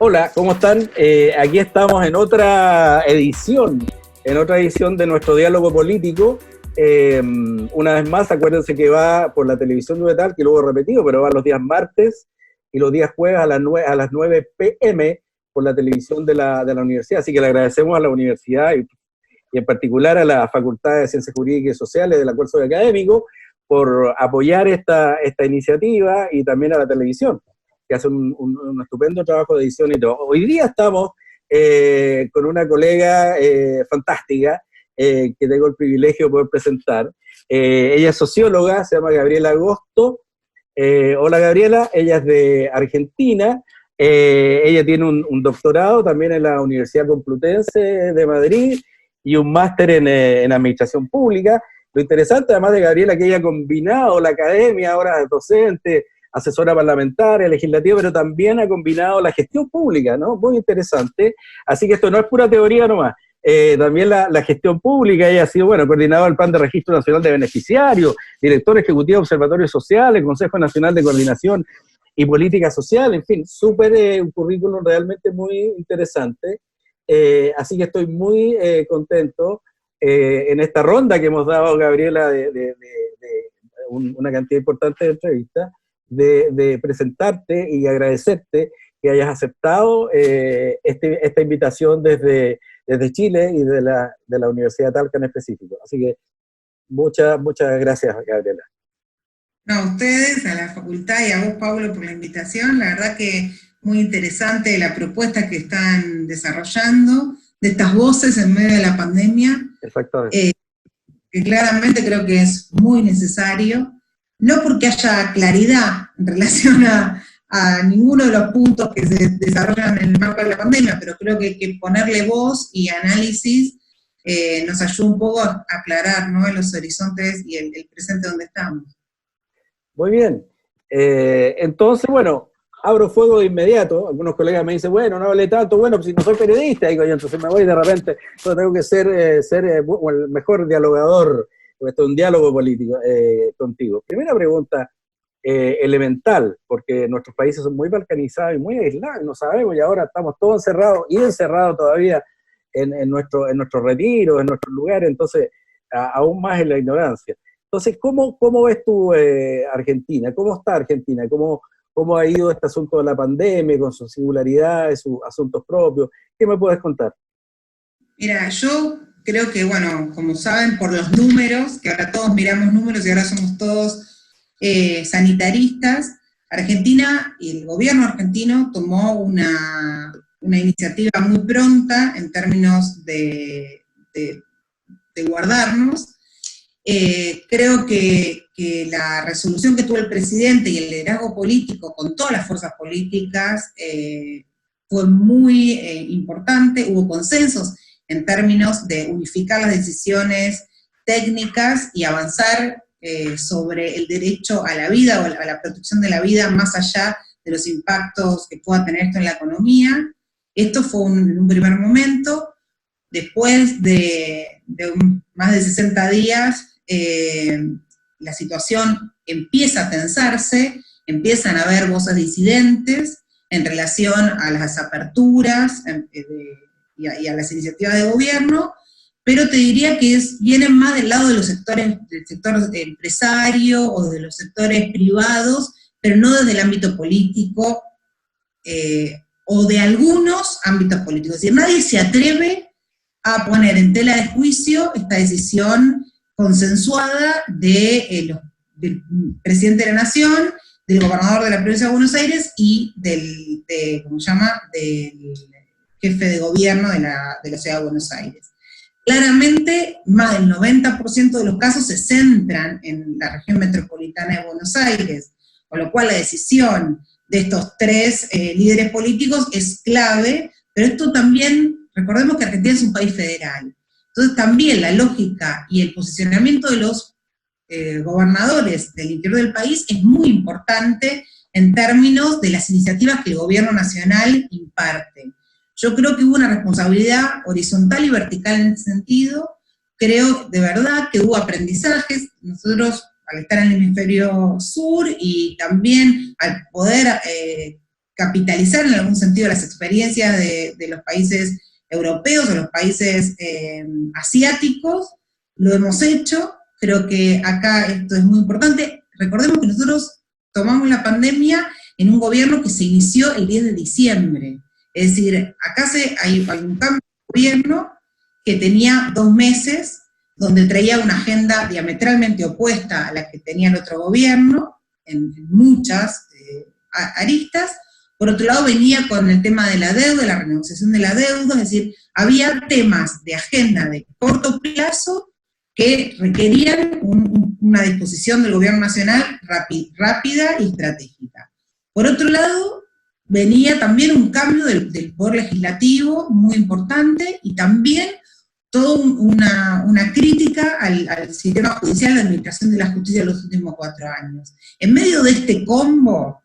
Hola, ¿cómo están? Aquí estamos en otra edición de nuestro diálogo político. Una vez más, acuérdense que va por la televisión digital, que luego he repetido, pero va los días martes y los días jueves a las 9 p.m. por la televisión de la universidad. Así que le agradecemos a la universidad y en particular a la Facultad de Ciencias Jurídicas y Sociales, de la cual soy académico, por apoyar esta iniciativa, y también a la televisión, que hace un estupendo trabajo de edición y todo. Hoy día estamos con una colega fantástica, que tengo el privilegio de poder presentar. Ella es socióloga, se llama Gabriela Agosto. Hola Gabriela, ella es de Argentina. Ella tiene un doctorado también en la Universidad Complutense de Madrid y un máster en Administración Pública. Lo interesante, además de Gabriela, que ella ha combinado la academia, ahora es docente, asesora parlamentaria, legislativa, pero también ha combinado la gestión pública, ¿no? Muy interesante. Así que esto no es pura teoría nomás. También la gestión pública, ella ha sido, coordinadora del Plan de Registro Nacional de Beneficiarios, director ejecutivo de Observatorio Social, el Consejo Nacional de Coordinación y Política Social, en fin, un currículum realmente muy interesante. Así que estoy muy contento en esta ronda que hemos dado, Gabriela, de una cantidad importante de entrevistas, de presentarte y agradecerte que hayas aceptado esta invitación desde Chile y de la Universidad de Talca en específico. Así que muchas gracias, Gabriela. No, a ustedes, a la facultad y a vos, Pablo, por la invitación. La verdad que muy interesante la propuesta que están desarrollando, de estas voces en medio de la pandemia. Exactamente. Que claramente creo que es muy necesario, no porque haya claridad en relación a ninguno de los puntos que se desarrollan en el marco de la pandemia, pero creo que ponerle voz y análisis nos ayuda un poco a aclarar, ¿no?, los horizontes y el presente donde estamos. Muy bien. Entonces, abro fuego de inmediato. Algunos colegas me dicen, no hable tanto, pues si no soy periodista, digo yo, entonces me voy de repente, entonces tengo que ser el mejor dialogador, esto es un diálogo político contigo. Primera pregunta, elemental, porque nuestros países son muy balcanizados y muy aislados, no sabemos, y ahora estamos todos encerrados todavía en nuestros retiros, en nuestros lugares, entonces aún más en la ignorancia. Entonces, ¿cómo ves tú Argentina? ¿Cómo está Argentina? ¿Cómo ha ido este asunto de la pandemia, con sus singularidades, sus asuntos propios? ¿Qué me puedes contar? Mira, yo creo que, como saben, por los números, que ahora todos miramos números y ahora somos todos sanitaristas, Argentina y el gobierno argentino tomó una iniciativa muy pronta en términos de guardarnos. Creo que la resolución que tuvo el presidente y el liderazgo político con todas las fuerzas políticas fue muy importante. Hubo consensos en términos de unificar las decisiones técnicas y avanzar sobre el derecho a la vida o a la protección de la vida más allá de los impactos que pueda tener esto en la economía. Esto fue en un primer momento. Después de más de 60 días, la situación empieza a tensarse, empiezan a haber voces disidentes en relación a las aperturas y a las iniciativas de gobierno, pero te diría que vienen más del lado de del sector empresario o de los sectores privados, pero no desde el ámbito político o de algunos ámbitos políticos. Es decir, nadie se atreve a poner en tela de juicio esta decisión consensuada del presidente de la Nación, del gobernador de la provincia de Buenos Aires y del jefe de gobierno de la ciudad de Buenos Aires. Claramente, más del 90% de los casos se centran en la región metropolitana de Buenos Aires, con lo cual la decisión de estos tres líderes políticos es clave, pero esto también, recordemos que Argentina es un país federal. Entonces también la lógica y el posicionamiento de los gobernadores del interior del país es muy importante en términos de las iniciativas que el gobierno nacional imparte. Yo creo que hubo una responsabilidad horizontal y vertical en ese sentido. Creo de verdad que hubo aprendizajes. Nosotros, al estar en el hemisferio sur y también al poder capitalizar en algún sentido las experiencias de los países europeos o los países asiáticos, lo hemos hecho. Creo que acá esto es muy importante. Recordemos que nosotros tomamos la pandemia en un gobierno que se inició el 10 de diciembre. Es decir, acá hay un cambio de gobierno que tenía 2 meses, donde traía una agenda diametralmente opuesta a la que tenía el otro gobierno, en muchas aristas. Por otro lado, venía con el tema de la deuda, de la renegociación de la deuda, es decir, había temas de agenda de corto plazo que requerían una disposición del gobierno nacional rápida y estratégica. Por otro lado, venía también un cambio del poder legislativo muy importante, y también toda una crítica al sistema judicial, de administración de la justicia en los últimos 4 años. En medio de este combo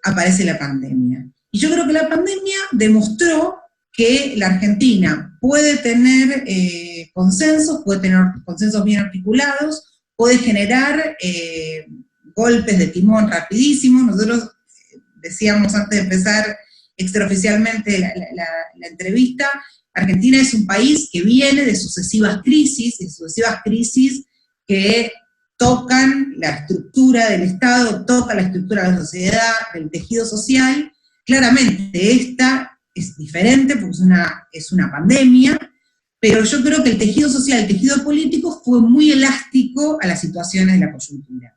aparece la pandemia. Y yo creo que la pandemia demostró que la Argentina puede tener consensos bien articulados, puede generar golpes de timón rapidísimos. Nosotros decíamos antes de empezar extraoficialmente la entrevista, Argentina es un país que viene de sucesivas crisis que tocan la estructura del Estado, tocan la estructura de la sociedad, del tejido social. Claramente esta es diferente porque es una pandemia, pero yo creo que el tejido social, el tejido político fue muy elástico a las situaciones de la coyuntura.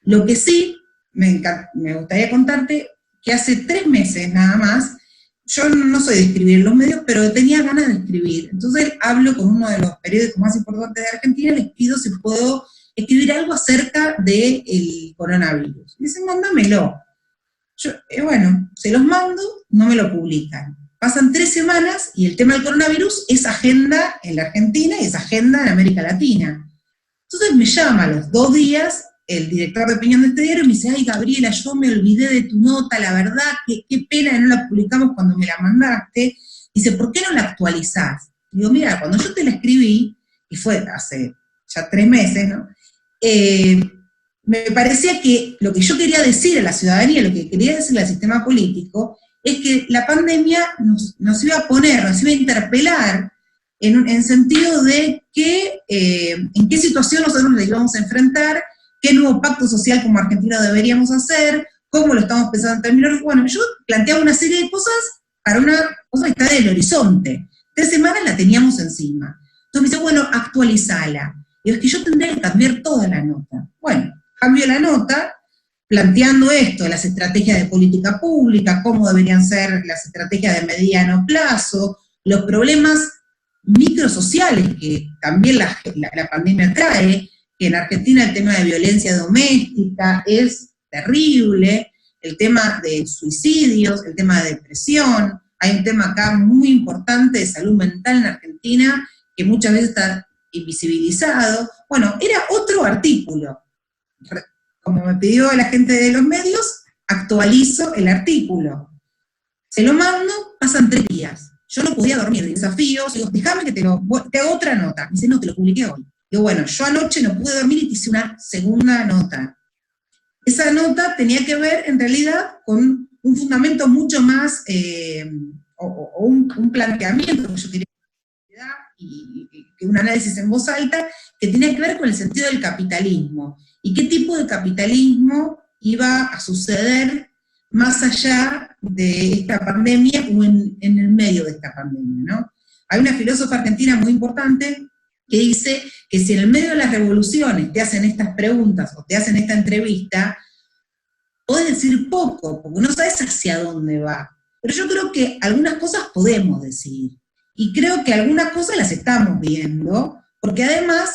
Lo que sí me gustaría contarte, que hace 3 meses nada más, yo no soy de escribir en los medios, pero tenía ganas de escribir. Entonces hablo con uno de los periódicos más importantes de Argentina, les pido si puedo escribir algo acerca del coronavirus. Me dicen, mándamelo. Yo, bueno, se los mando, no me lo publican. Pasan 3 semanas y el tema del coronavirus es agenda en la Argentina y es agenda en América Latina. Entonces me llama a los 2 días el director de opinión de este diario y me dice, ay, Gabriela, yo me olvidé de tu nota, la verdad, qué pena que no la publicamos cuando me la mandaste. Dice, ¿por qué no la actualizás? Digo, mira, cuando yo te la escribí, y fue hace ya 3 meses, ¿no? Me parecía que lo que yo quería decir a la ciudadanía, lo que quería decir al sistema político, es que la pandemia nos iba a poner, nos iba a interpelar en sentido de que en qué situación nosotros nos íbamos a enfrentar, qué nuevo pacto social como Argentina deberíamos hacer, cómo lo estamos pensando en términos. Bueno, yo planteaba una serie de cosas para una cosa que está en el horizonte. 3 semanas la teníamos encima. Entonces me dice, bueno, actualizala. Y es que yo tendría que cambiar toda la nota. Bueno, cambio la nota, planteando esto, las estrategias de política pública, cómo deberían ser las estrategias de mediano plazo, los problemas microsociales que también la pandemia trae, que en Argentina el tema de violencia doméstica es terrible, el tema de suicidios, el tema de depresión, hay un tema acá muy importante de salud mental en Argentina que muchas veces está invisibilizado. Bueno, era otro artículo. Como me pidió la gente de los medios, actualizo el artículo. Se lo mando, pasan 3 días. Yo no podía dormir, desafíos, digo, déjame que te hago otra nota. Me dice, no, te lo publiqué hoy. Digo, bueno, yo anoche no pude dormir y te hice una segunda nota. Esa nota tenía que ver, en realidad, con un fundamento mucho más, o un planteamiento que yo quería y un análisis en voz alta, que tenía que ver con el sentido del capitalismo, y qué tipo de capitalismo iba a suceder más allá de esta pandemia o en el medio de esta pandemia, ¿no? Hay una filósofa argentina muy importante que dice que si en el medio de las revoluciones te hacen estas preguntas o te hacen esta entrevista, podés decir poco, porque no sabes hacia dónde va. Pero yo creo que algunas cosas podemos decir, y creo que algunas cosas las estamos viendo, porque además,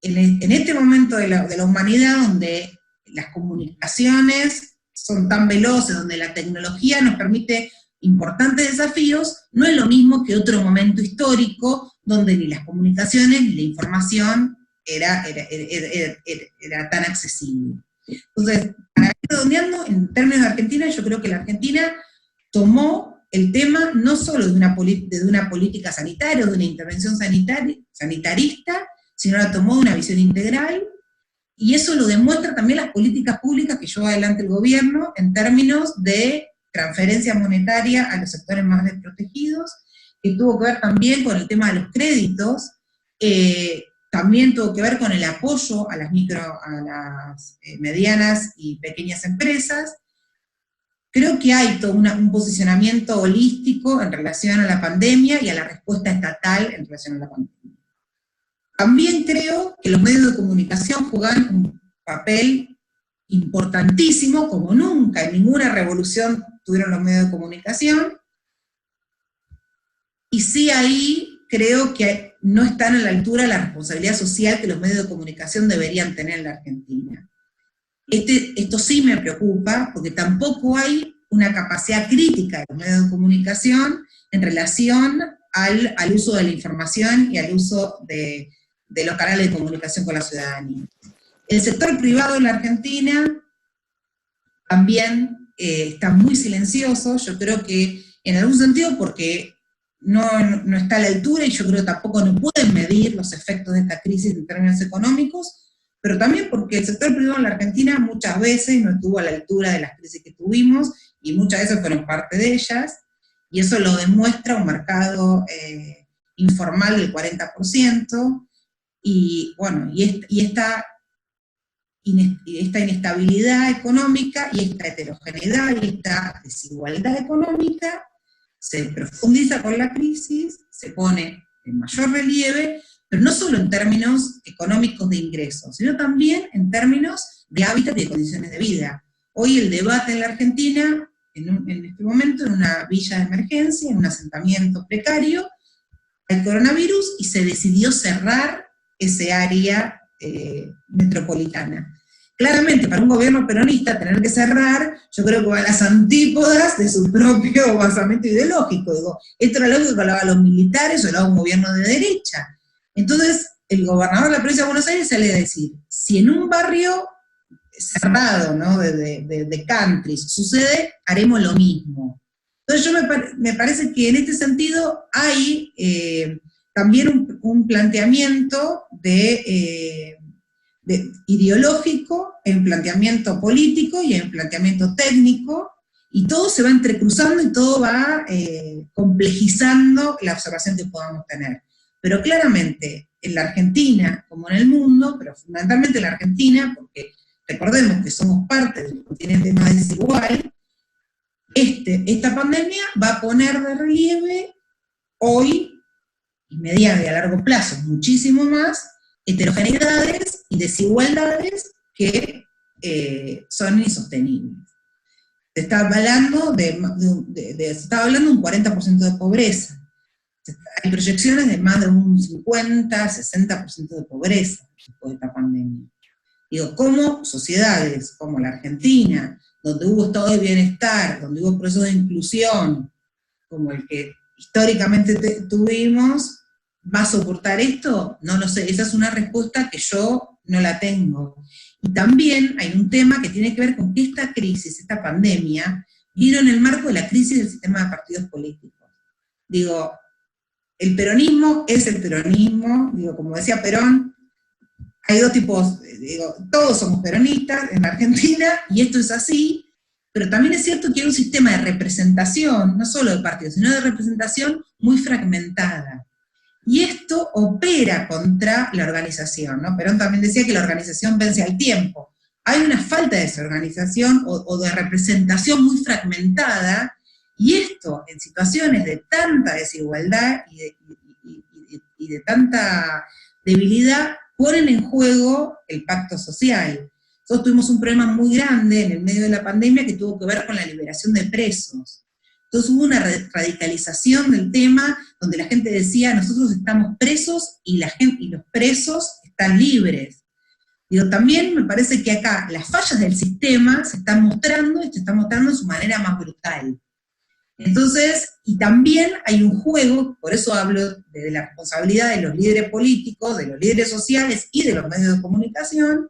en este momento de la humanidad, donde las comunicaciones son tan veloces, donde la tecnología nos permite importantes desafíos, no es lo mismo que otro momento histórico, donde ni las comunicaciones ni la información era tan accesible. Entonces, para ir redondeando, en términos de Argentina, yo creo que la Argentina tomó el tema no solo de una política sanitaria, de una intervención sanitarista, sino la tomó de una visión integral, y eso lo demuestra también las políticas públicas que lleva adelante el gobierno en términos de transferencia monetaria a los sectores más desprotegidos, que tuvo que ver también con el tema de los créditos, también tuvo que ver con el apoyo a las medianas y pequeñas empresas. Creo que hay todo un posicionamiento holístico en relación a la pandemia y a la respuesta estatal en relación a la pandemia. También creo que los medios de comunicación juegan un papel importantísimo, como nunca en ninguna revolución tuvieron los medios de comunicación, y sí ahí creo que no están a la altura de la responsabilidad social que los medios de comunicación deberían tener en la Argentina. Esto sí me preocupa, porque tampoco hay una capacidad crítica de los medios de comunicación en relación al uso de la información y al uso de los canales de comunicación con la ciudadanía. El sector privado en la Argentina también está muy silencioso, yo creo que en algún sentido porque no está a la altura, y yo creo que tampoco no pueden medir los efectos de esta crisis en términos económicos, pero también porque el sector privado en la Argentina muchas veces no estuvo a la altura de las crisis que tuvimos, y muchas veces fueron parte de ellas, y eso lo demuestra un mercado informal del 40%, y bueno, y esta inestabilidad económica, y esta heterogeneidad, y esta desigualdad económica, se profundiza con la crisis, se pone en mayor relieve, pero no solo en términos económicos de ingresos, sino también en términos de hábitat y de condiciones de vida. Hoy el debate en la Argentina, en este momento, en una villa de emergencia, en un asentamiento precario, el coronavirus, y se decidió cerrar ese área metropolitana. Claramente, para un gobierno peronista tener que cerrar, yo creo que va a las antípodas de su propio basamento ideológico. Digo, esto era lo que hablaba los militares, o hablaba un gobierno de derecha. Entonces, el gobernador de la provincia de Buenos Aires sale a decir, si en un barrio cerrado, ¿no?, de countries sucede, haremos lo mismo. Entonces me parece que en este sentido hay también un planteamiento ideológico, en planteamiento político y en planteamiento técnico, y todo se va entrecruzando y todo va complejizando la observación que podamos tener. Pero claramente, en la Argentina, como en el mundo, pero fundamentalmente en la Argentina, porque recordemos que somos parte del continente más desigual, esta pandemia va a poner de relieve hoy, y mediano y a largo plazo, muchísimo más, heterogeneidades y desigualdades que son insostenibles. Se está hablando de un 40% de pobreza. Hay proyecciones de más de un 50, 60% de pobreza después de esta pandemia. Digo, como sociedades como la Argentina, donde hubo estado de bienestar, donde hubo procesos de inclusión, como el que históricamente tuvimos, ¿va a soportar esto? No lo sé, esa es una respuesta que yo no la tengo. Y también hay un tema que tiene que ver con que esta crisis, esta pandemia, vino en el marco de la crisis del sistema de partidos políticos. Digo, el peronismo es el peronismo, digo, como decía Perón, hay dos tipos, digo, todos somos peronistas en Argentina, y esto es así, pero también es cierto que hay un sistema de representación, no solo de partidos, sino de representación muy fragmentada. Y esto opera contra la organización, ¿no? Perón también decía que la organización vence al tiempo. Hay una falta de desorganización o de representación muy fragmentada, y esto, en situaciones de tanta desigualdad y de tanta debilidad, ponen en juego el pacto social. Nosotros tuvimos un problema muy grande en el medio de la pandemia que tuvo que ver con la liberación de presos. Entonces hubo una radicalización del tema donde la gente decía, nosotros estamos presos y los presos están libres. Digo, también me parece que acá las fallas del sistema se están mostrando, y se están mostrando en su manera más brutal. Entonces, y también hay un juego, por eso hablo de la responsabilidad de los líderes políticos, de los líderes sociales y de los medios de comunicación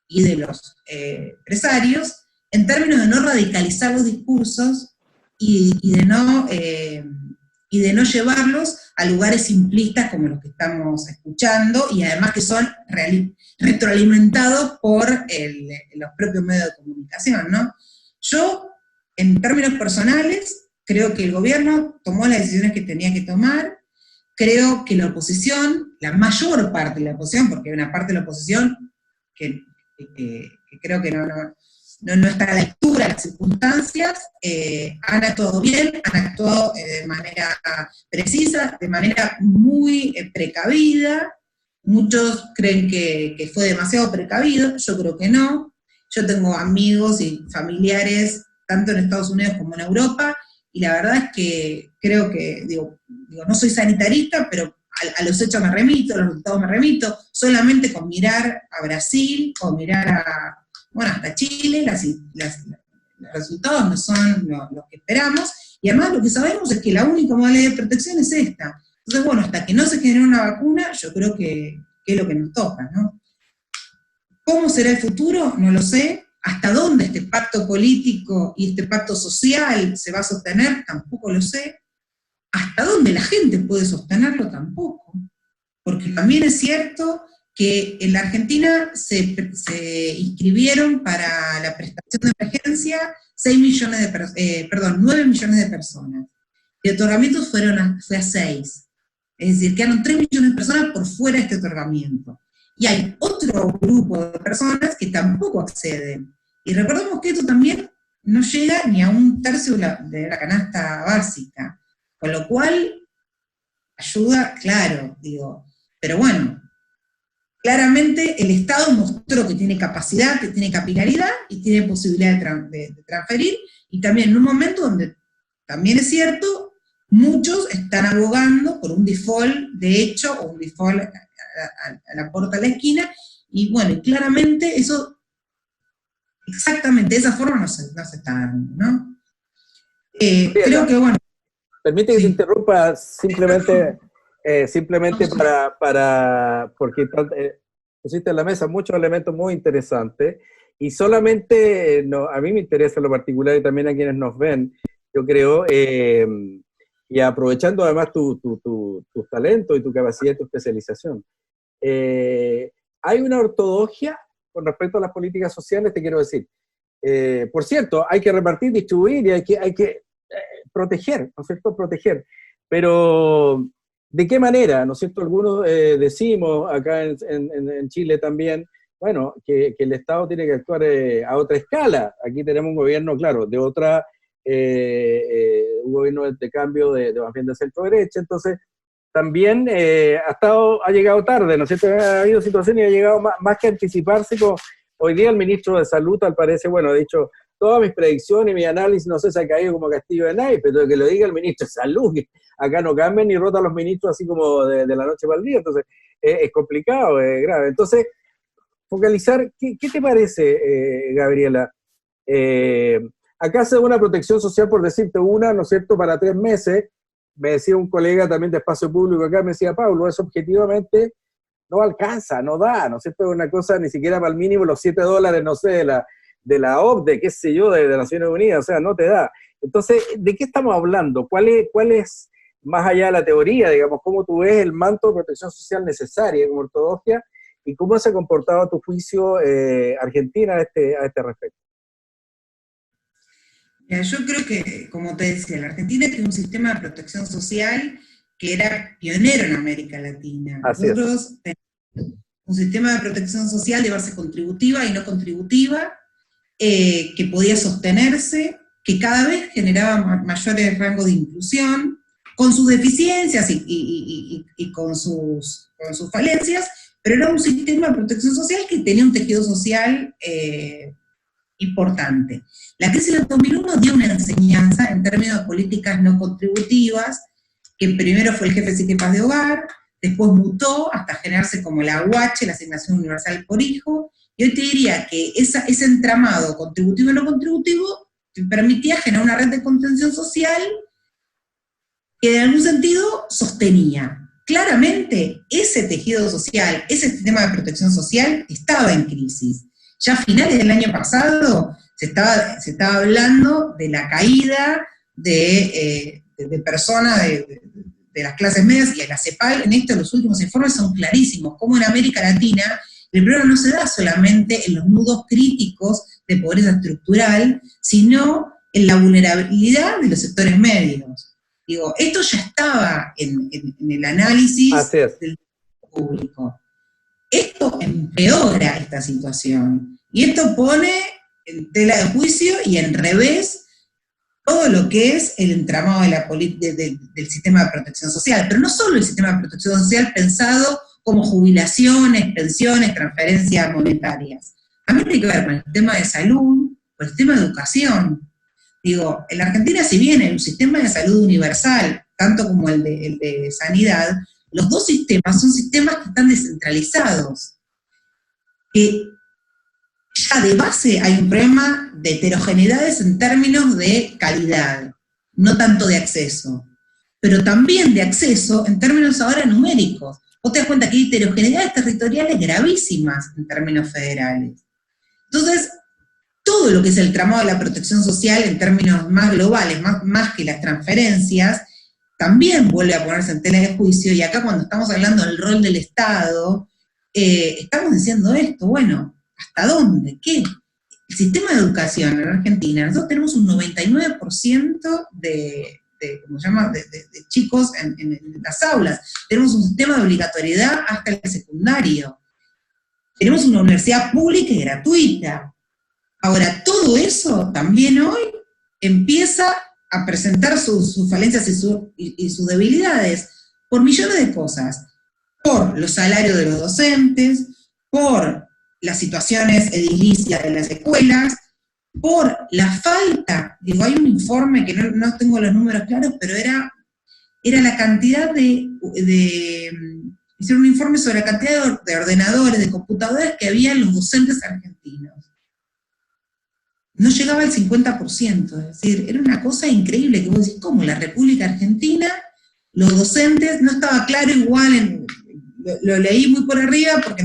y de los empresarios, en términos de no radicalizar los discursos y de no llevarlos a lugares simplistas como los que estamos escuchando, y además que son retroalimentados por los propios medios de comunicación, ¿no? Yo en términos personales, creo que el gobierno tomó las decisiones que tenía que tomar. Creo que la oposición, la mayor parte de la oposición, porque hay una parte de la oposición que creo que no está a la altura de las circunstancias, han actuado bien, han actuado de manera precisa, de manera muy precavida. Muchos creen que fue demasiado precavido, yo creo que no. Yo tengo amigos y familiares, tanto en Estados Unidos como en Europa, y la verdad es que creo que, no soy sanitarista, pero a los hechos me remito, a los resultados me remito, solamente con mirar a Brasil, con mirar hasta Chile, los resultados no son los que esperamos, y además lo que sabemos es que la única modalidad de protección es esta. Entonces, hasta que no se genere una vacuna, yo creo que es lo que nos toca, ¿no? ¿Cómo será el futuro? No lo sé. ¿Hasta dónde este pacto político y este pacto social se va a sostener? Tampoco lo sé. ¿Hasta dónde la gente puede sostenerlo? Tampoco. Porque también es cierto que en la Argentina se inscribieron para la prestación de emergencia 9 millones de personas. El otorgamiento fue a 6. Es decir, quedaron 3 millones de personas por fuera de este otorgamiento. Y hay otro grupo de personas que tampoco acceden. Y recordemos que esto también no llega ni a 1/3 de la canasta básica. Con lo cual, ayuda, claro, pero claramente el Estado mostró que tiene capacidad, que tiene capilaridad y tiene posibilidad de transferir, y también en un momento donde, también es cierto, muchos están abogando por un default de hecho, o un default a la puerta de la esquina, y claramente eso, exactamente de esa forma no se está dando, ¿no? Creo que, Permite que te interrumpa simplemente porque pusiste en la mesa muchos elementos muy interesantes, y solamente, a mí me interesa en lo particular, y también a quienes nos ven, yo creo, y aprovechando además tus talentos y tu capacidad y tu especialización. Hay una ortodoxia con respecto a las políticas sociales, te quiero decir. Por cierto, hay que repartir, distribuir, y hay que proteger, ¿no es cierto? Proteger. Pero, ¿de qué manera? ¿No es cierto? Algunos decimos, acá en Chile también, que el Estado tiene que actuar a otra escala. Aquí tenemos un gobierno, claro, de otra, un gobierno de cambio más bien de centro-derecha, entonces también ha llegado tarde, ¿no es cierto? Ha habido situaciones y ha llegado más que anticiparse. Hoy día el ministro de Salud, al parecer, ha dicho, todas mis predicciones y mi análisis, no sé, se ha caído como castillo de naipes, pero que lo diga el ministro de Salud, que acá no cambian ni rotan los ministros así como de la noche para el día, entonces es complicado, es grave. Entonces, focalizar, ¿qué te parece, Gabriela? Acá se da una protección social, por decirte una, ¿no es cierto?, para 3 meses. Me decía un colega también de Espacio Público acá, me decía, Pablo, eso objetivamente no alcanza, no da, ¿no es cierto? Es una cosa ni siquiera para el mínimo los $7, no sé, de la OCDE, qué sé yo, de Naciones Unidas, o sea, no te da. Entonces, ¿de qué estamos hablando? ¿Cuál es, más allá de la teoría, digamos, cómo tú ves el manto de protección social necesaria como ortodoxia, y cómo se ha comportado a tu juicio Argentina a este respecto? Yo creo que, como te decía, la Argentina tiene un sistema de protección social que era pionero en América Latina. Nosotros tenemos un sistema de protección social de base contributiva y no contributiva, que podía sostenerse, que cada vez generaba mayores rangos de inclusión, con sus deficiencias y con sus falencias, pero era un sistema de protección social que tenía un tejido social importante. La crisis del 2001 dio una enseñanza en términos de políticas no contributivas, que primero fue el jefe y jefas de hogar, después mutó hasta generarse como la UH, la Asignación Universal por Hijo, y hoy te diría que ese entramado contributivo y no contributivo te permitía generar una red de contención social que en algún sentido sostenía. Claramente ese tejido social, ese sistema de protección social estaba en crisis. Ya a finales del año pasado se estaba hablando de la caída de personas de las clases medias, y a la CEPAL en esto los últimos informes son clarísimos, como en América Latina el problema no se da solamente en los nudos críticos de pobreza estructural, sino en la vulnerabilidad de los sectores medios. Digo, esto ya estaba en el análisis del público. Esto empeora esta situación, y esto pone en tela de juicio y en revés todo lo que es el entramado de del sistema de protección social, pero no solo el sistema de protección social pensado como jubilaciones, pensiones, transferencias monetarias. También tiene que ver con el tema de salud, con el tema de educación. Digo, en la Argentina, si bien hay un sistema de salud universal, tanto como el de sanidad, los dos sistemas son sistemas que están descentralizados. Que ya de base hay un problema de heterogeneidades en términos de calidad, no tanto de acceso, pero también de acceso en términos ahora numéricos. Vos te das cuenta que hay heterogeneidades territoriales gravísimas en términos federales. Entonces, todo lo que es el tramado de la protección social en términos más globales, más que las transferencias, también vuelve a ponerse en tela de juicio, y acá cuando estamos hablando del rol del Estado, estamos diciendo esto, bueno, ¿hasta dónde? ¿Qué? El sistema de educación en Argentina, nosotros tenemos un 99% de chicos en las aulas, tenemos un sistema de obligatoriedad hasta el secundario, tenemos una universidad pública y gratuita. Ahora, todo eso también hoy empieza a presentar sus falencias y sus debilidades por millones de cosas. Por los salarios de los docentes, por las situaciones edilicias de las escuelas, por la falta, digo, hay un informe que no tengo los números claros, pero era la cantidad hicieron un informe sobre la cantidad de ordenadores, de computadores que había en los docentes argentinos. No llegaba al 50%, es decir, era una cosa increíble, que vos decís, ¿cómo la República Argentina, los docentes, no estaba claro igual, lo leí muy por arriba porque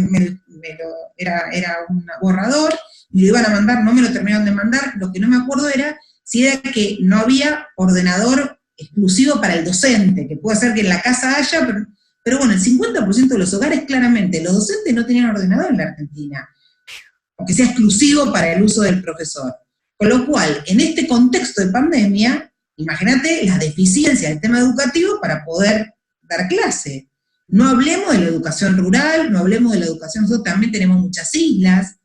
era un borrador, me lo iban a mandar, no me lo terminaron de mandar, lo que no me acuerdo era si era que no había ordenador exclusivo para el docente, que puede ser que en la casa haya, pero bueno, el 50% de los hogares claramente, los docentes no tenían ordenador en la Argentina, aunque sea exclusivo para el uso del profesor. Con lo cual, en este contexto de pandemia, imagínate las deficiencias del tema educativo para poder dar clase. No hablemos de la educación rural, no hablemos de la educación, nosotros también tenemos muchas islas.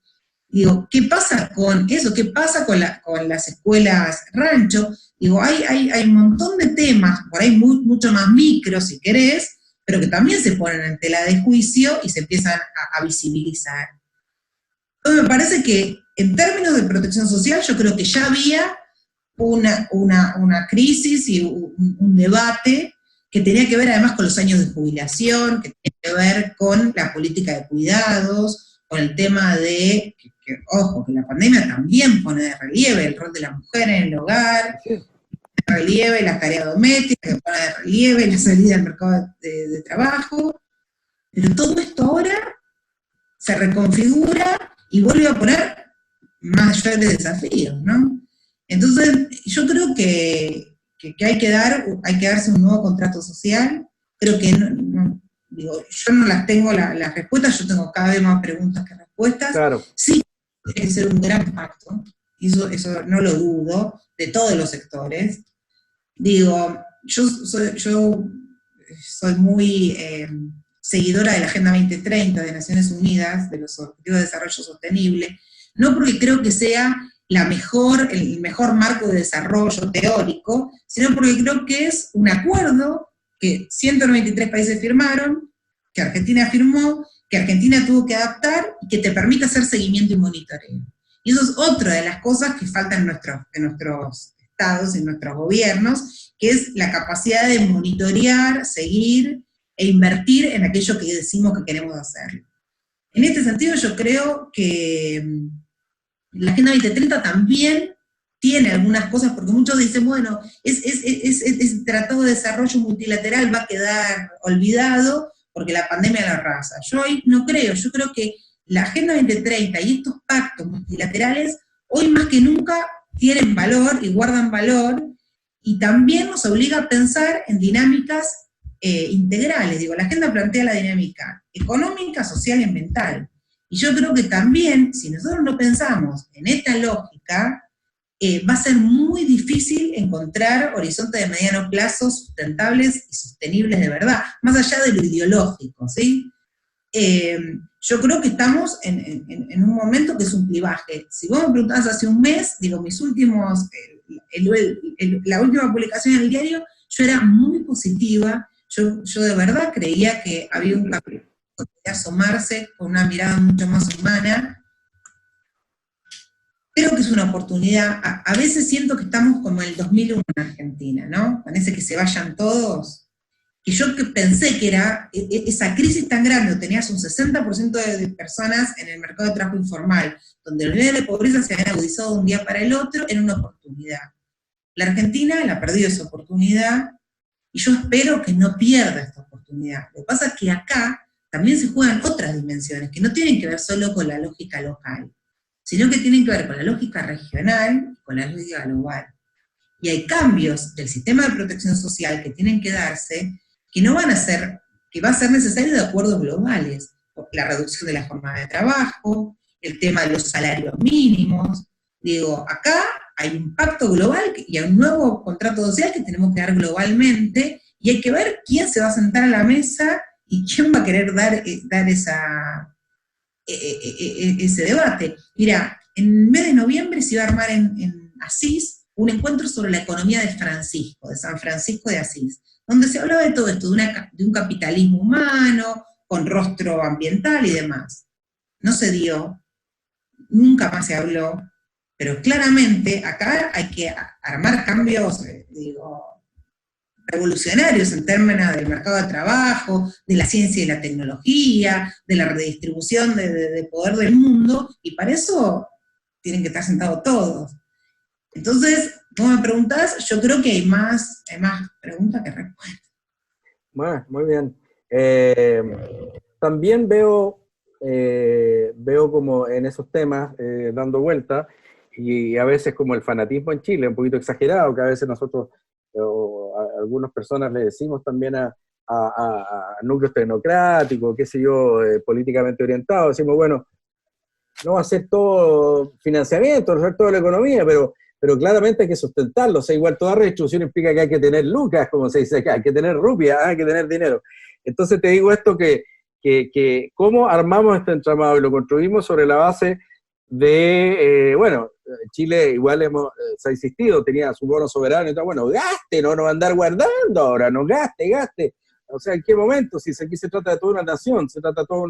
Digo, ¿qué pasa con eso? ¿Qué pasa con las escuelas rancho? Digo, hay un montón de temas, por ahí mucho más micro, si querés, pero que también se ponen en tela de juicio y se empiezan a visibilizar. Entonces me parece que en términos de protección social yo creo que ya había una crisis y un debate que tenía que ver además con los años de jubilación, que tenía que ver con la política de cuidados, con el tema de, ojo, que la pandemia también pone de relieve el rol de la mujer en el hogar, de relieve las tareas domésticas, que pone de relieve la salida al mercado de trabajo, pero todo esto ahora se reconfigura y vuelve a poner mayores desafíos, ¿no? Entonces, yo creo que hay que darse un nuevo contrato social. Creo que digo, yo no las tengo las respuestas, yo tengo cada vez más preguntas que respuestas. Claro. Sí, tiene que ser un gran pacto, y eso no lo dudo, de todos los sectores. Digo, yo soy muy seguidora de la Agenda 2030 de Naciones Unidas, de los Objetivos de Desarrollo Sostenible, no porque creo que sea el mejor marco de desarrollo teórico, sino porque creo que es un acuerdo que 193 países firmaron, que Argentina firmó, que Argentina tuvo que adaptar y que te permite hacer seguimiento y monitoreo. Y eso es otra de las cosas que faltan en nuestros estados, en nuestros gobiernos, que es la capacidad de monitorear, seguir e invertir en aquello que decimos que queremos hacer. En este sentido yo creo que la Agenda 2030 también tiene algunas cosas, porque muchos dicen, bueno, ese tratado de desarrollo multilateral va a quedar olvidado porque la pandemia lo arrasa. Yo hoy no creo, yo creo que la Agenda 2030 y estos pactos multilaterales hoy más que nunca tienen valor y guardan valor, y también nos obliga a pensar en dinámicas integrales. Digo, la agenda plantea la dinámica económica, social y ambiental. Y yo creo que también, si nosotros no pensamos en esta lógica, va a ser muy difícil encontrar horizontes de mediano plazo sustentables y sostenibles de verdad, más allá de lo ideológico, ¿sí? Yo creo que estamos en un momento que es un clivaje. Si vos me preguntabas hace un mes, digo, mis últimos, la última publicación en el diario, yo era muy positiva, yo de verdad creía que había un camino que podía asomarse con una mirada mucho más humana. Creo que es una oportunidad, a veces siento que estamos como en el 2001 en Argentina, ¿no? Parece que se vayan todos, y yo que pensé que era esa crisis tan grande, tenías un 60% de personas en el mercado de trabajo informal, donde el nivel de pobreza se había agudizado de un día para el otro, era una oportunidad. La Argentina la ha perdido esa oportunidad, y yo espero que no pierda esta oportunidad. Lo que pasa es que acá también se juegan otras dimensiones, que no tienen que ver solo con la lógica local, sino que tienen que ver con la lógica regional y con la lógica global. Y hay cambios del sistema de protección social que tienen que darse, que no van a ser, que va a ser necesario de acuerdos globales. La reducción de la jornada de trabajo, el tema de los salarios mínimos. Digo, acá hay un pacto global y hay un nuevo contrato social que tenemos que dar globalmente, y hay que ver quién se va a sentar a la mesa y quién va a querer dar ese debate. Mira, en el mes de noviembre se iba a armar en Asís un encuentro sobre la economía de Francisco, de San Francisco de Asís, donde se hablaba de todo esto, de un capitalismo humano, con rostro ambiental y demás. No se dio, nunca más se habló, pero claramente acá hay que armar cambios, revolucionarios en términos del mercado de trabajo, de la ciencia y la tecnología, de la redistribución de poder del mundo, y para eso tienen que estar sentados todos. Entonces, vos me preguntás, yo creo que hay más preguntas que respuestas. Bueno, muy bien. También veo como en esos temas dando vuelta, y a veces como el fanatismo en Chile, un poquito exagerado, que a veces nosotros, o a algunas personas le decimos también a núcleos tecnocráticos, qué sé yo, políticamente orientados, decimos, bueno, no va a ser todo financiamiento, no va a ser toda la economía, pero claramente hay que sustentarlo. O sea, igual toda redistribución implica que hay que tener lucas, como se dice acá, hay que tener rupias, hay que tener dinero. Entonces te digo esto, que cómo armamos este entramado y lo construimos sobre la base de, bueno, Chile igual se ha insistido, tenía su bono soberano y tal, bueno, gaste, no va a andar guardando ahora, no gaste. O sea, ¿en qué momento? Si aquí se trata de toda una nación, se trata de todo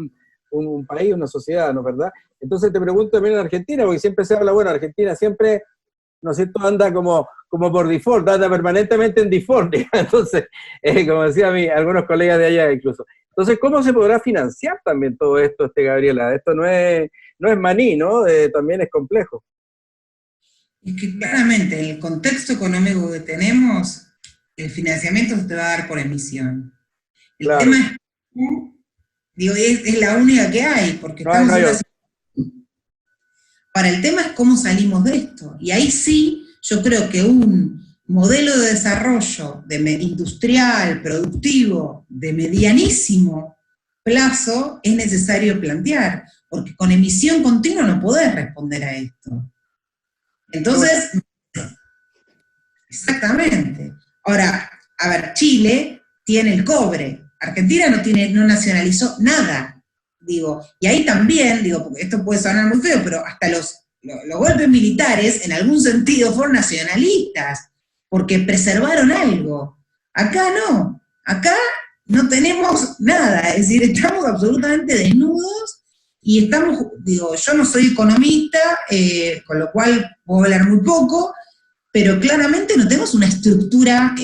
un país, una sociedad, ¿no es verdad? Entonces te pregunto también en Argentina, porque siempre se habla, bueno, Argentina siempre, ¿no es cierto?, anda como por default, anda permanentemente en default. Entonces, como decía algunos colegas de allá incluso. Entonces, ¿cómo se podrá financiar también todo esto, Gabriela? Esto no es maní, ¿no? También es complejo. Es que claramente, en el contexto económico que tenemos, el financiamiento se te va a dar por emisión. El tema es, digo, es la única que hay, porque estamos en una situación. Ahora, el tema es cómo salimos de esto. Y ahí sí, yo creo que un modelo de desarrollo industrial, productivo, de medianísimo plazo, es necesario plantear, porque con emisión continua no podés responder a esto. Entonces, exactamente. Ahora, a ver, Chile tiene el cobre, Argentina no nacionalizó nada, digo, y ahí también, digo, porque esto puede sonar muy feo, pero hasta los golpes militares, en algún sentido, fueron nacionalistas, porque preservaron algo. Acá no tenemos nada, es decir, estamos absolutamente desnudos, y estamos, digo, yo no soy economista, con lo cual puedo hablar muy poco, pero claramente no tenemos una estructura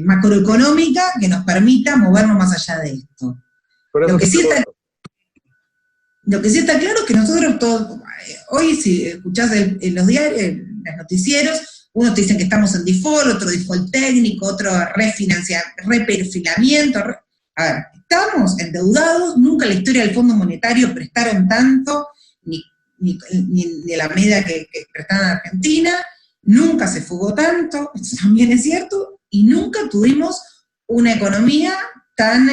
macroeconómica que nos permita movernos más allá de esto. Lo que sí está claro es que nosotros todos, hoy si escuchás en los diarios, los noticieros, unos te dicen que estamos en default, otro default técnico, otro reperfilamiento. A ver, estamos endeudados, nunca en la historia del Fondo Monetario prestaron tanto, ni de la medida que prestaron a Argentina, nunca se fugó tanto, esto también es cierto, y nunca tuvimos una economía tan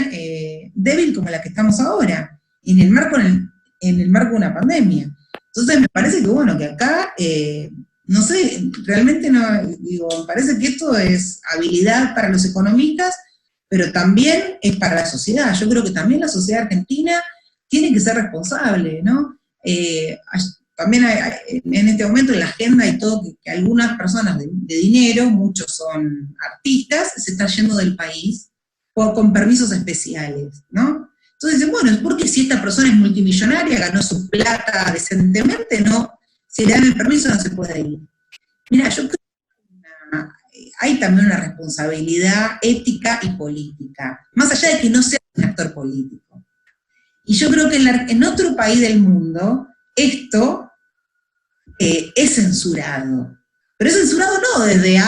débil como la que estamos ahora, en el marco de una pandemia. Entonces me parece que bueno, que acá no sé, realmente no, digo, me parece que esto es habilidad para los economistas, pero también es para la sociedad. Yo creo que también la sociedad argentina tiene que ser responsable, ¿no? También en este momento en la agenda hay todo que algunas personas de dinero, muchos son artistas, se están yendo del país con permisos especiales, ¿no? Entonces dicen, bueno, es porque si esta persona es multimillonaria, ganó su plata decentemente, ¿no? Si le dan el permiso no se puede ir. Mira, yo creo que hay también una responsabilidad ética y política, más allá de que no sea un actor político. Y yo creo que en otro país del mundo esto es censurado. Pero es censurado no desde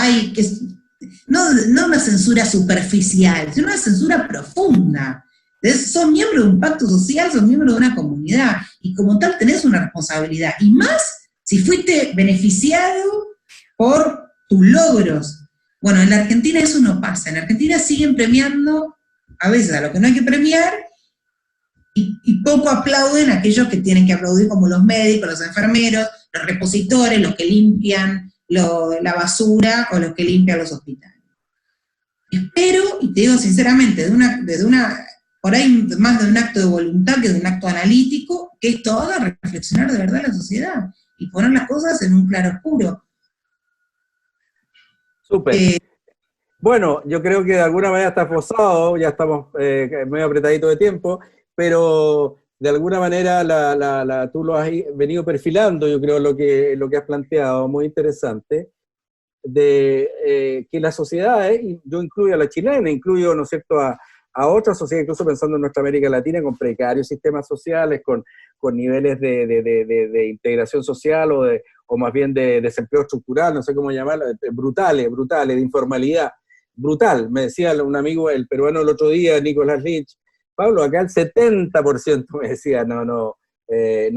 no una censura superficial, sino una censura profunda. Entonces, son miembros de un pacto social, son miembros de una comunidad, y como tal tenés una responsabilidad. Y más si fuiste beneficiado por tus logros. Bueno, en la Argentina eso no pasa. En la Argentina siguen premiando a veces a lo que no hay que premiar, y poco aplauden a aquellos que tienen que aplaudir, como los médicos, los enfermeros, los repositores, los que limpian la basura o los que limpian los hospitales. Espero, y te digo sinceramente, por ahí más de un acto de voluntad que de un acto analítico, que esto haga reflexionar de verdad a la sociedad y poner las cosas en un claroscuro. Súper. Bueno, yo creo que de alguna manera está forzado, ya estamos medio apretaditos de tiempo, pero de alguna manera tú lo has venido perfilando, yo creo, lo que has planteado, muy interesante, de que las sociedades, y yo incluyo a la chilena, incluyo, ¿no es cierto?, a otras sociedades, incluso pensando en nuestra América Latina, con precarios sistemas sociales, con niveles de integración social o más bien de desempleo estructural, no sé cómo llamarlo, brutales, de informalidad, brutal. Me decía un amigo, el peruano el otro día, Nicolás Lynch, Pablo, acá el 70% me decía, no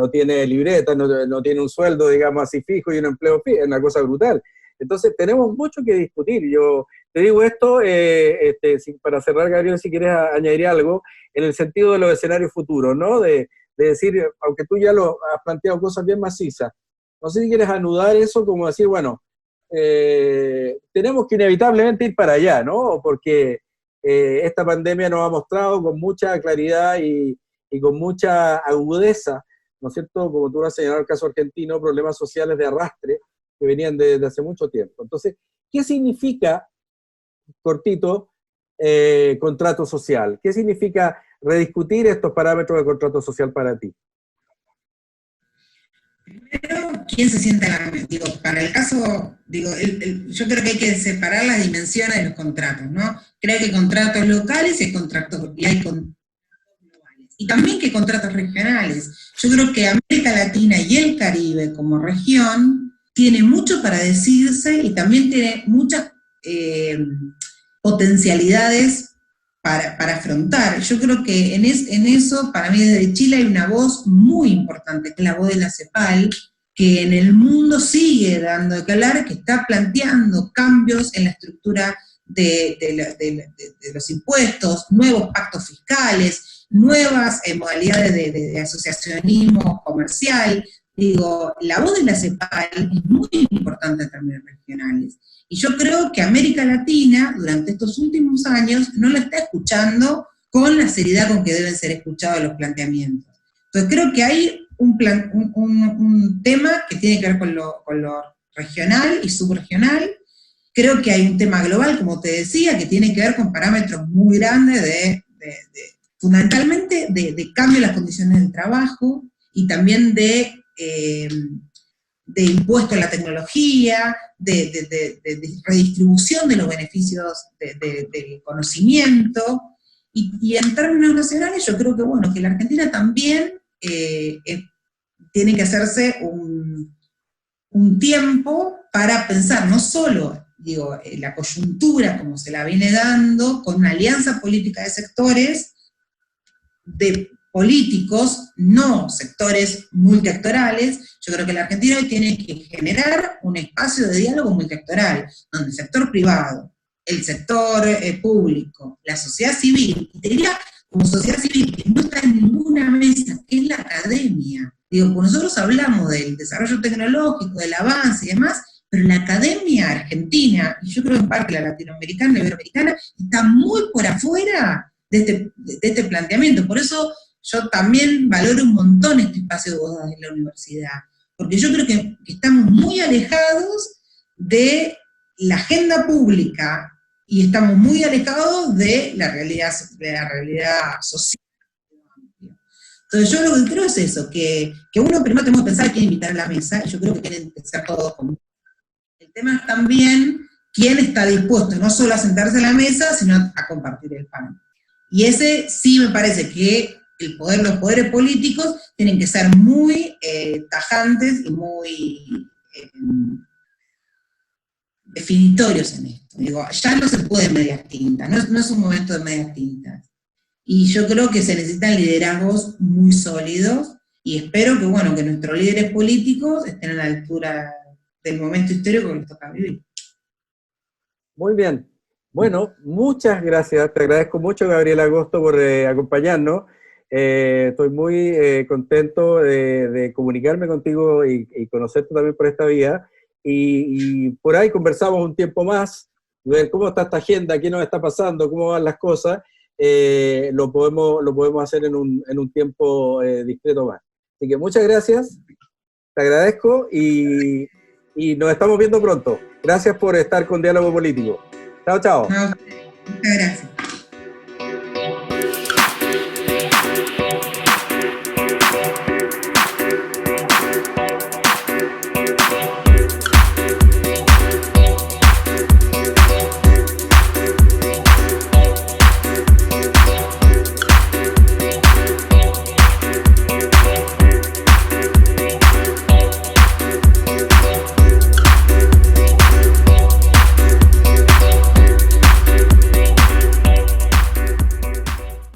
tiene libreta, no tiene un sueldo, digamos, así fijo y un empleo fijo, es una cosa brutal. Entonces tenemos mucho que discutir. Yo te digo esto, para cerrar, Gabriel, si quieres añadir algo, en el sentido de los escenarios futuros, ¿no? De decir, aunque tú ya lo has planteado cosas bien macizas, no sé si quieres anudar eso como decir, bueno, tenemos que inevitablemente ir para allá, ¿no? Porque esta pandemia nos ha mostrado con mucha claridad y con mucha agudeza, ¿no es cierto? Como tú lo has señalado, el caso argentino, problemas sociales de arrastre que venían desde hace mucho tiempo. Entonces, ¿qué significa, cortito, contrato social? ¿Qué significa rediscutir estos parámetros de contrato social para ti? Primero, ¿quién se sienta la digo, para el caso, digo, yo creo que hay que separar las dimensiones de los contratos, ¿no? Creo que hay contratos locales y hay contratos globales. Y también que hay contratos regionales. Yo creo que América Latina y el Caribe como región tiene mucho para decirse y también tiene muchas potencialidades para afrontar. Yo creo que en eso, para mí desde Chile hay una voz muy importante, que es la voz de la CEPAL, que en el mundo sigue dando de qué hablar, que está planteando cambios en la estructura de los impuestos, nuevos pactos fiscales, nuevas modalidades de asociacionismo comercial. Digo, la voz de la CEPAL es muy importante en términos regionales. Y yo creo que América Latina, durante estos últimos años, no la está escuchando con la seriedad con que deben ser escuchados los planteamientos. Entonces creo que hay un tema que tiene que ver con lo regional y subregional. Creo que hay un tema global, como te decía, que tiene que ver con parámetros muy grandes fundamentalmente de cambio en las condiciones del trabajo y también de impuesto a la tecnología, de redistribución de los beneficios del conocimiento, y en términos nacionales yo creo que, bueno, que la Argentina también tiene que hacerse un tiempo para pensar no solo, digo, la coyuntura como se la viene dando, con una alianza política de sectores, de políticos, no sectores multiactorales. Yo creo que la Argentina hoy tiene que generar un espacio de diálogo multiactoral, donde el sector privado, el sector público, la sociedad civil, y te diría como sociedad civil que no está en ninguna mesa, que es la academia. Digo, pues nosotros hablamos del desarrollo tecnológico, del avance y demás, pero la academia argentina, y yo creo en parte la latinoamericana, la iberoamericana, está muy por afuera de este planteamiento. Por eso yo también valoro un montón este espacio de vos en la universidad, porque yo creo que estamos muy alejados de la agenda pública y estamos muy alejados de la realidad social. Entonces yo lo que creo es eso, que uno primero tenemos que pensar quién invitar a la mesa, y yo creo que tienen que ser todos conmigo. El tema es también quién está dispuesto no solo a sentarse a la mesa, sino a compartir el pan. Y ese sí me parece que los poderes políticos tienen que ser muy tajantes y muy definitorios en esto. Digo, ya no se puede medias tintas, no es un momento de medias tintas. Y yo creo que se necesitan liderazgos muy sólidos, y espero que, bueno, que nuestros líderes políticos estén a la altura del momento histórico que les toca vivir. Muy bien. Bueno, muchas gracias. Te agradezco mucho, Gabriela Agosto, por acompañarnos. Estoy muy contento de comunicarme contigo y conocerte también por esta vía. Y por ahí conversamos un tiempo más, ver cómo está esta agenda, qué nos está pasando, cómo van las cosas. Lo podemos hacer en un tiempo discreto más. Así que muchas gracias, te agradezco y nos estamos viendo pronto. Gracias por estar con Diálogo Político. Chao, chao. No, muchas gracias.